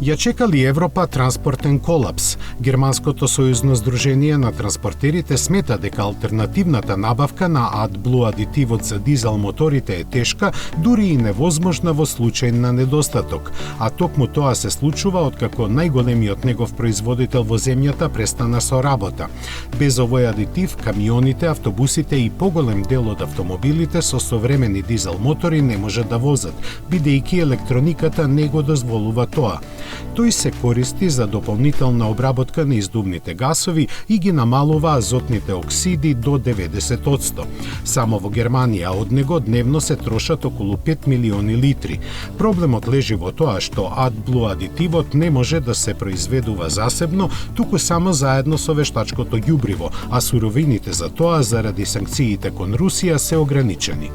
Ја чекали Европа транспортен колапс. Германското сојузно здружение на транспортерите смета дека алтернативната набавка на AdBlue адитивот за дизел моторите е тешка, дури и невозможна во случај на недостаток. А токму тоа се случува откако најголемиот негов производител во земјата престана со работа. Без овој адитив, камионите, автобусите и поголем дел од автомобилите со современи дизел мотори не може да возат, бидејќи електрониката не го дозволува тоа. Тој се користи за дополнителна обработка на издувните гасови и ги намалува азотните оксиди до 90%. Само во Германија од него дневно се трошат околу 5 милиони литри. Проблемот лежи во тоа што AdBlue адитивот не може да се произведува засебно, туку само заедно со вештачкото ѓубриво, а суровините за тоа заради санкциите кон Русија се ограничени.